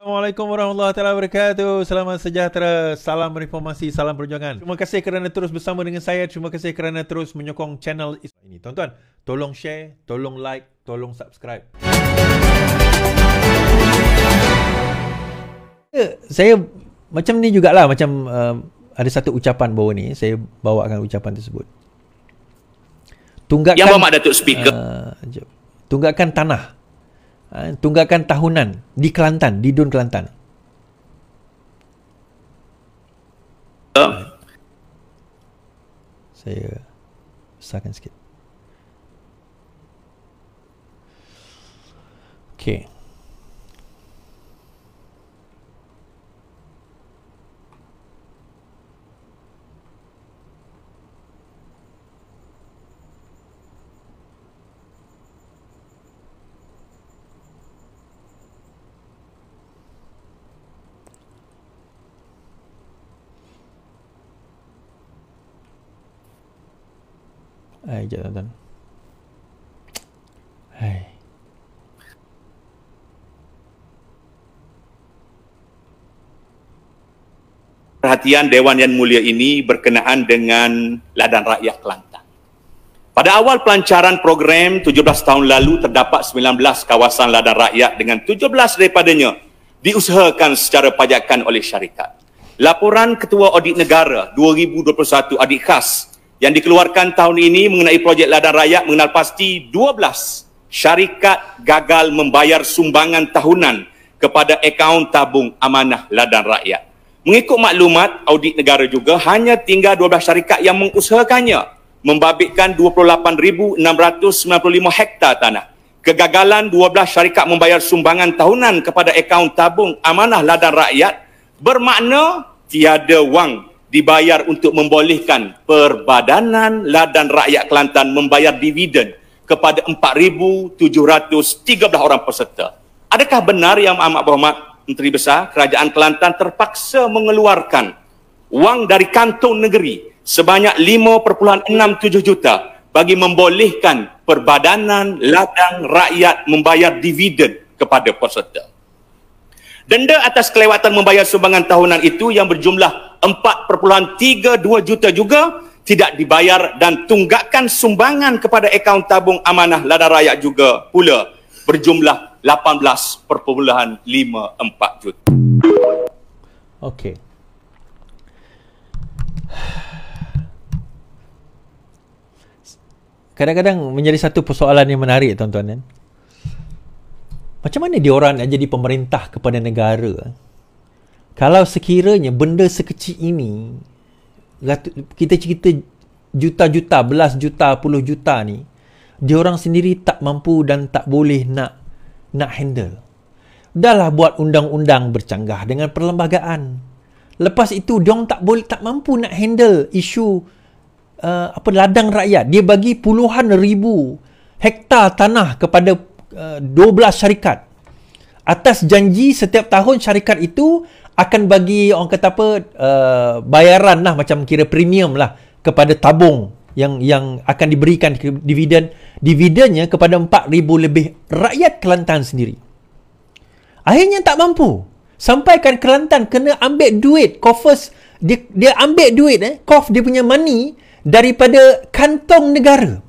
Assalamualaikum warahmatullahi wabarakatuh. Selamat sejahtera, salam reformasi, salam perjuangan. Terima kasih kerana terus bersama dengan saya. Terima kasih kerana terus menyokong channel ini. Tuan-tuan, tolong share, tolong like, tolong subscribe. Saya macam ni jugalah, macam ada satu ucapan bawah ni, saya bawakan ucapan tersebut. Tunggakan yang bermak Datuk Speaker. Tunggakan tanah. Tunggakan tahunan di Kelantan, di Dun Kelantan. Saya besarkan sikit. Okey. Sekejap tuan-tuan. Perhatian Dewan Yang Mulia ini berkenaan dengan Ladang Rakyat Kelantan. Pada awal pelancaran program 17 tahun lalu terdapat 19 kawasan ladang rakyat dengan 17 daripadanya diusahakan secara pajakan oleh syarikat. Laporan Ketua Audit Negara 2021 audit khas yang dikeluarkan tahun ini mengenai projek ladang rakyat mengenal pasti 12 syarikat gagal membayar sumbangan tahunan kepada akaun tabung amanah ladang rakyat. Mengikut maklumat audit negara juga, hanya tinggal 12 syarikat yang mengusahakannya, membabitkan 28,695 hektar tanah. Kegagalan 12 syarikat membayar sumbangan tahunan kepada akaun tabung amanah ladang rakyat bermakna tiada wang dibayar untuk membolehkan Perbadanan Ladang Rakyat Kelantan membayar dividen kepada 4,713 orang peserta. Adakah benar Yang Amat Berhormat Menteri Besar Kerajaan Kelantan terpaksa mengeluarkan wang dari kantong negeri sebanyak 5.67 juta bagi membolehkan Perbadanan Ladang Rakyat membayar dividen kepada peserta? Denda atas kelewatan membayar sumbangan tahunan itu yang berjumlah 4.32 juta juga tidak dibayar, dan tunggakan sumbangan kepada akaun tabung amanah ladang rakyat juga pula berjumlah 18.54 juta. Okey. Kadang-kadang menjadi satu persoalan yang menarik, tuan-tuan, kan? Macam mana diorang nak jadi pemerintah kepada negara kalau sekiranya benda sekecil ini, kita cerita juta-juta, belas juta, puluh juta ni, diorang sendiri tak mampu dan tak boleh nak handle. Dahlah buat undang-undang bercanggah dengan perlembagaan. Lepas itu diorang tak mampu nak handle isu ladang rakyat. Dia bagi puluhan ribu hektar tanah kepada 12 syarikat atas janji setiap tahun syarikat itu akan bagi orang kata bayaran lah, macam kira premium lah kepada tabung yang akan diberikan dividennya kepada 4,000 lebih rakyat Kelantan sendiri. Akhirnya tak mampu, sampaikan Kelantan kena ambil duit coffers, dia ambil duit dia punya money daripada kantong negara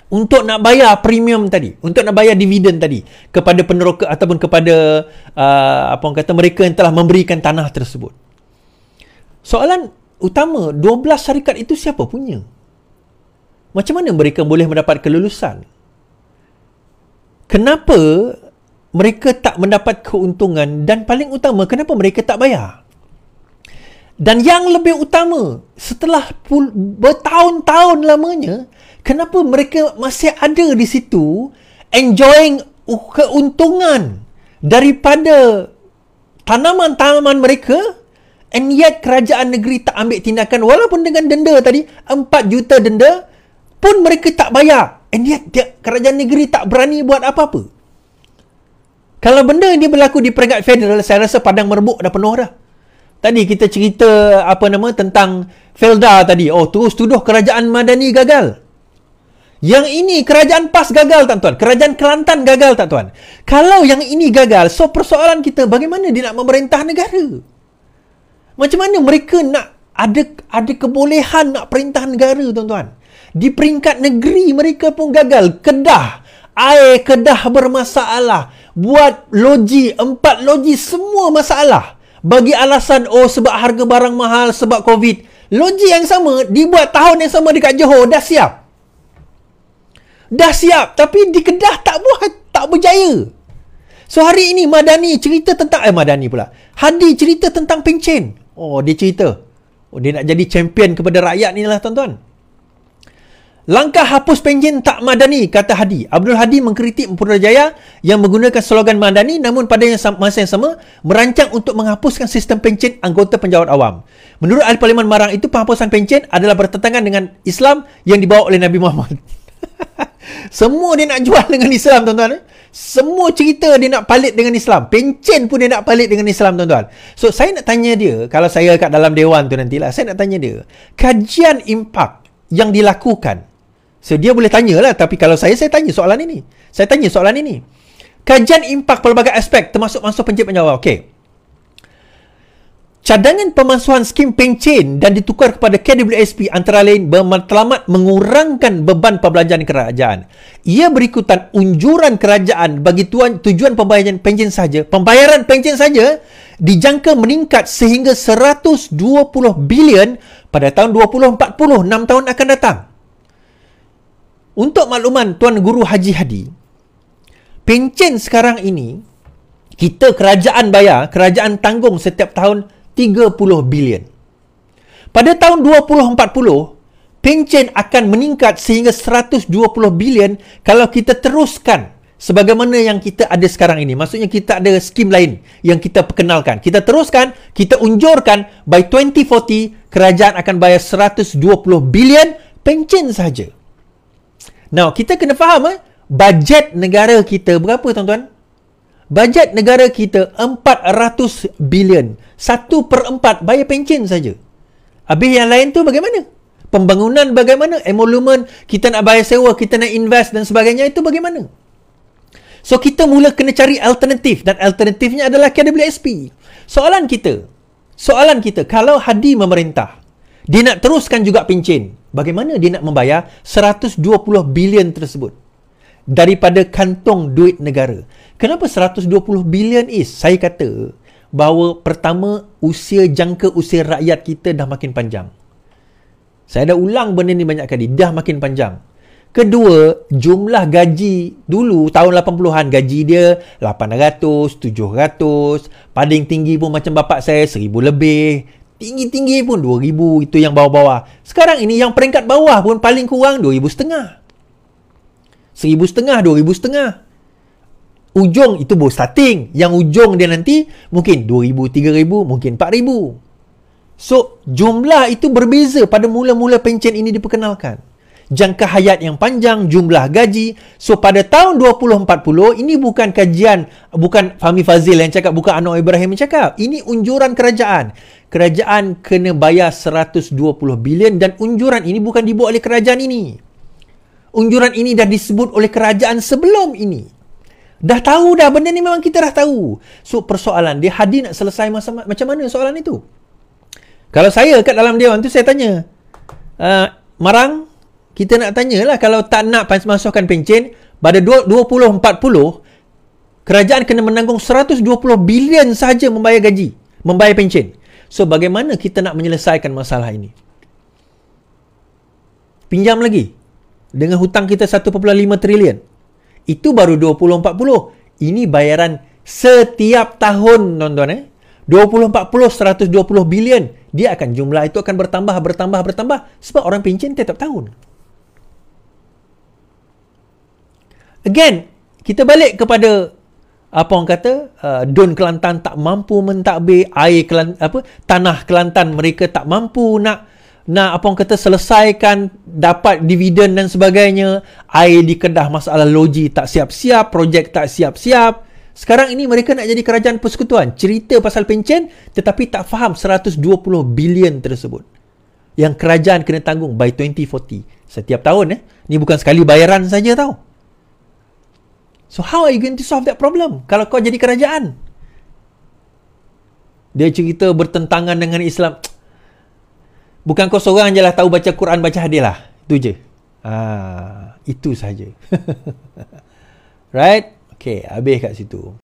untuk nak bayar premium tadi, untuk nak bayar dividen tadi kepada peneroka ataupun kepada mereka yang telah memberikan tanah tersebut. Soalan utama, 12 syarikat itu siapa punya? Macam mana mereka boleh mendapat kelulusan? Kenapa mereka tak mendapat keuntungan, dan paling utama, kenapa mereka tak bayar? Dan yang lebih utama, setelah bertahun-tahun lamanya, kenapa mereka masih ada di situ enjoying keuntungan daripada tanaman-tanaman mereka, and yet kerajaan negeri tak ambil tindakan walaupun dengan denda tadi 4 juta denda pun mereka tak bayar, and yet kerajaan negeri tak berani buat apa-apa. Kalau benda ini berlaku di peringkat federal, saya rasa padang merebuk dah penuh dah. Tadi kita cerita tentang Felda tadi. Oh, terus tuduh kerajaan Madani gagal. Yang ini kerajaan PAS gagal tak tuan? Kerajaan Kelantan gagal tak tuan? Kalau yang ini gagal, so persoalan kita bagaimana dia nak memerintah negara? Macam mana mereka nak ada kebolehan nak perintah negara tuan-tuan? Di peringkat negeri mereka pun gagal. Air Kedah bermasalah. Buat loji, 4 loji semua masalah. Bagi alasan sebab harga barang mahal, sebab COVID. Loji yang sama dibuat tahun yang sama dekat Johor dah siap. Tapi di Kedah tak buat, tak berjaya. So hari ini Madani cerita tentang Hadi cerita tentang pencen. Dia cerita dia nak jadi champion kepada rakyat ni lah tuan-tuan. Langkah hapus pencen tak madani, kata Hadi. Abdul Hadi mengkritik Putrajaya yang menggunakan slogan madani namun pada masa yang sama merancang untuk menghapuskan sistem pencen anggota penjawat awam. Menurut Ahli Parlimen Marang itu, penghapusan pencen adalah bertentangan dengan Islam yang dibawa oleh Nabi Muhammad. Semua dia nak jual dengan Islam tuan-tuan. Semua cerita dia nak palit dengan Islam. Pencen pun dia nak palit dengan Islam tuan-tuan. So saya nak tanya dia, kalau saya kat dalam dewan tu nantilah, saya nak tanya dia, kajian impak yang dilakukan. So dia boleh tanyalah, tapi kalau saya tanya soalan ini. Kajian impak pelbagai aspek termasuk pencen penjawat. Okey. Cadangan pemansuhan skim pencen dan ditukar kepada KWSP antara lain bermatlamat mengurangkan beban pembelanjaan kerajaan. Ia berikutan unjuran kerajaan bagi tujuan pembayaran pencen saja dijangka meningkat sehingga 120 bilion pada tahun 2040, 6 tahun akan datang. Untuk makluman Tuan Guru Haji Hadi, pencen sekarang ini kerajaan tanggung setiap tahun 30 bilion. Pada tahun 2040, pencen akan meningkat sehingga 120 bilion kalau kita teruskan sebagaimana yang kita ada sekarang ini. Maksudnya kita ada skim lain yang kita perkenalkan. Kita teruskan, kita unjurkan by 2040 kerajaan akan bayar 120 bilion pencen saja. Now, kita kena faham bajet negara kita berapa tuan-tuan? Bajet negara kita 400 bilion. 1/4 bayar pencen saja. Habis yang lain tu bagaimana? Pembangunan bagaimana? Emolumen, kita nak bayar sewa, kita nak invest dan sebagainya, itu bagaimana? So kita mula kena cari alternatif, dan alternatifnya adalah KWSP. Soalan kita, kalau Hadi memerintah, dia nak teruskan juga pencen, bagaimana dia nak membayar 120 bilion tersebut daripada kantong duit negara? Kenapa 120 bilion saya kata bahawa pertama, jangka usia rakyat kita dah makin panjang. Saya dah ulang benda ni banyak kali, dah makin panjang. Kedua, jumlah gaji dulu tahun 80-an, gaji dia 800, 700, paling tinggi pun macam bapak saya 1000 lebih, tinggi-tinggi pun 2000, itu yang bawah-bawah. Sekarang ini yang peringkat bawah pun paling kurang 2500. 1500, 2500. Ujung itu baru starting. Yang ujung dia nanti mungkin 2000, 3000, mungkin 4000. So, jumlah itu berbeza pada mula-mula pencen ini diperkenalkan. Jangka hayat yang panjang, jumlah gaji. So, pada tahun 2040, ini bukan kajian, bukan Fahmi Fazil yang cakap, bukan Anwar Ibrahim yang cakap. Ini unjuran kerajaan. Kerajaan kena bayar 120 bilion dan unjuran ini bukan dibuat oleh kerajaan ini. Unjuran ini dah disebut oleh kerajaan sebelum ini. Dah tahu dah, benda ni memang kita dah tahu. So persoalan dia, Hadi nak selesai macam mana soalan itu? Kalau saya kat dalam dewan tu, saya tanya, Marang, kita nak tanyalah, kalau tak nak masukkan pencen, pada 2040 kerajaan kena menanggung 120 bilion sahaja membayar gaji, membayar pencen. So bagaimana kita nak menyelesaikan masalah ini? Pinjam lagi dengan hutang kita 1.5 trilion. Itu baru 2040. Ini bayaran setiap tahun, tuan-tuan. 2040, 120 bilion. Dia akan, jumlah itu akan bertambah. Sebab orang pencen setiap tahun. Again, kita balik kepada apa orang kata, Dun Kelantan tak mampu mentadbir, tanah Kelantan mereka tak mampu nak apa orang kata selesaikan, dapat dividen dan sebagainya. Air di Kedah, masalah loji tak siap-siap, projek tak siap-siap. Sekarang ini mereka nak jadi kerajaan persekutuan, cerita pasal pencen tetapi tak faham 120 bilion tersebut. yang kerajaan kena tanggung by 2040. Setiap tahun ni bukan sekali bayaran saja tau. So how are you going to solve that problem kalau kau jadi kerajaan? Dia cerita bertentangan dengan Islam. Bukan kau seorang je lah tahu baca Quran, baca hadis lah. Itu je. Itu saja. Right? Okay, habis kat situ.